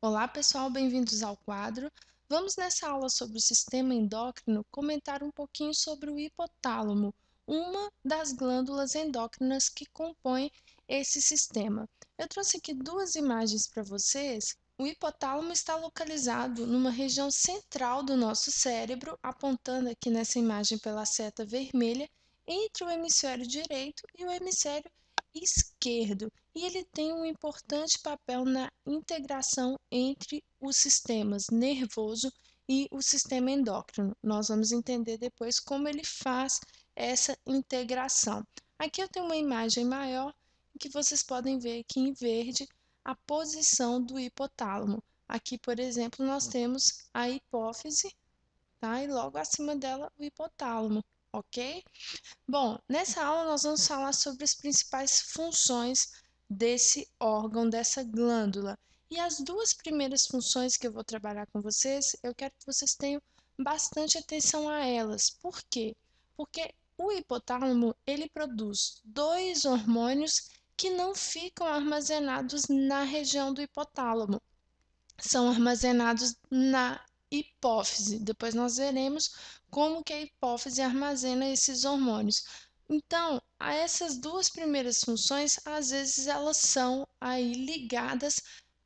Olá, pessoal, bem-vindos ao quadro. Vamos nessa aula sobre o sistema endócrino comentar um pouquinho sobre o hipotálamo, uma das glândulas endócrinas que compõem esse sistema. Eu trouxe aqui duas imagens para vocês. O hipotálamo está localizado numa região central do nosso cérebro, apontando aqui nessa imagem pela seta vermelha, entre o hemisfério direito e o hemisfério esquerdo, e ele tem um importante papel na integração entre os sistemas nervoso e o sistema endócrino. Nós vamos entender depois como ele faz essa integração. Aqui eu tenho uma imagem maior em que vocês podem ver aqui em verde a posição do hipotálamo. Aqui, por exemplo, nós temos a hipófise, tá? E logo acima dela o hipotálamo, ok? Bom, nessa aula nós vamos falar sobre as principais funções desse órgão, dessa glândula. E as duas primeiras funções que eu vou trabalhar com vocês, eu quero que vocês tenham bastante atenção a elas. Por quê? Porque o hipotálamo, ele produz dois hormônios que não ficam armazenados na região do hipotálamo, são armazenados na hipófise. Depois nós veremos como que a hipófise armazena esses hormônios. Então, essas duas primeiras funções, às vezes elas são aí ligadas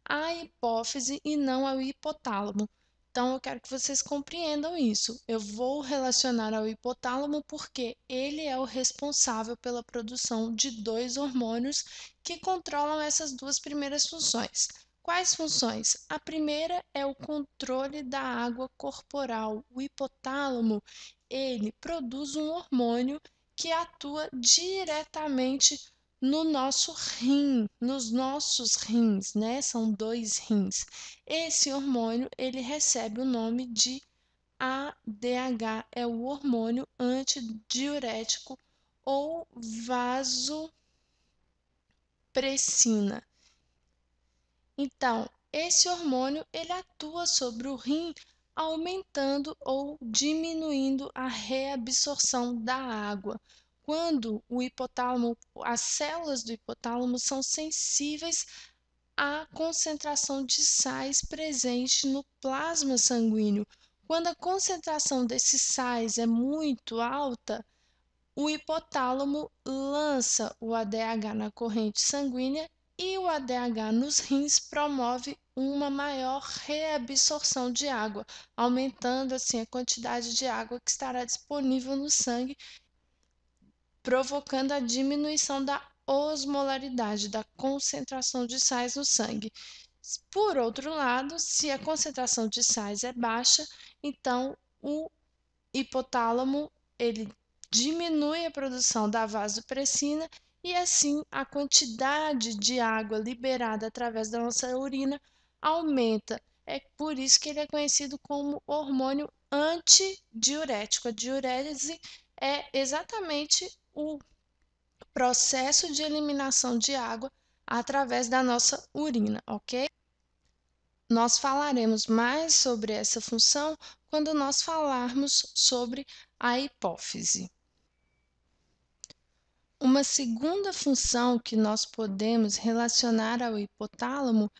à hipófise e não ao hipotálamo. Então, eu quero que vocês compreendam isso. Eu vou relacionar ao hipotálamo porque ele é o responsável pela produção de dois hormônios que controlam essas duas primeiras funções. Quais funções? A primeira é o controle da água corporal. O hipotálamo, ele produz um hormônio que atua diretamente no nosso rim, nos nossos rins, né? São dois rins. Esse hormônio, ele recebe o nome de ADH, é o hormônio antidiurético ou vasopressina. Então, esse hormônio ele atua sobre o rim, aumentando ou diminuindo a reabsorção da água. Quando o hipotálamo, as células do hipotálamo são sensíveis à concentração de sais presente no plasma sanguíneo. Quando a concentração desses sais é muito alta, o hipotálamo lança o ADH na corrente sanguínea e o ADH nos rins promove uma maior reabsorção de água, aumentando assim a quantidade de água que estará disponível no sangue, provocando a diminuição da osmolaridade, da concentração de sais no sangue. Por outro lado, se a concentração de sais é baixa, então o hipotálamo ele diminui a produção da vasopressina e assim a quantidade de água liberada através da nossa urina aumenta. É por isso que ele é conhecido como hormônio antidiurético. A diurese é exatamente o processo de eliminação de água através da nossa urina, ok? Nós falaremos mais sobre essa função quando nós falarmos sobre a hipófise. Uma segunda função que nós podemos relacionar ao hipotálamo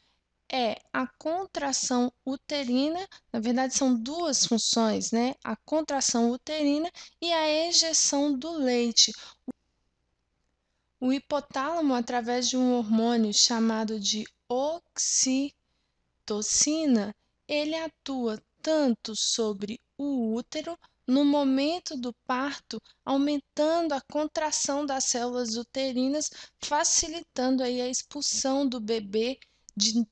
é a contração uterina. Na verdade, são duas funções, né? A contração uterina e a ejeção do leite. O hipotálamo, através de um hormônio chamado de ocitocina, ele atua tanto sobre o útero no momento do parto, aumentando a contração das células uterinas, facilitando aí a expulsão do bebê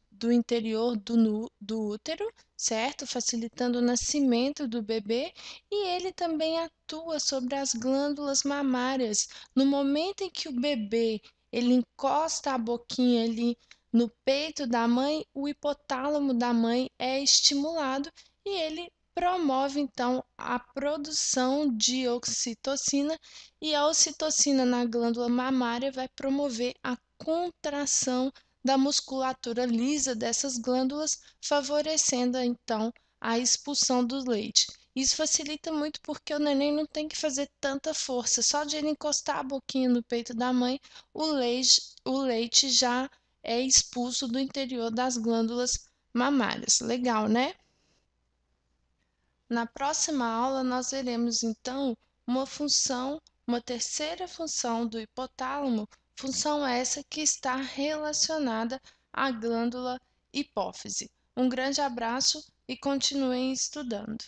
do interior do útero, certo? Facilitando o nascimento do bebê, e ele também atua sobre as glândulas mamárias. No momento em que o bebê ele encosta a boquinha ali no peito da mãe, o hipotálamo da mãe é estimulado e ele promove então a produção de ocitocina, e a ocitocina na glândula mamária vai promover a contração da musculatura lisa dessas glândulas, favorecendo então a expulsão do leite. Isso facilita muito porque o neném não tem que fazer tanta força, só de ele encostar a boquinha no peito da mãe, o leite já é expulso do interior das glândulas mamárias. Legal, né? Na próxima aula, nós veremos então uma terceira função do hipotálamo, função essa que está relacionada à glândula hipófise. Um grande abraço e continuem estudando.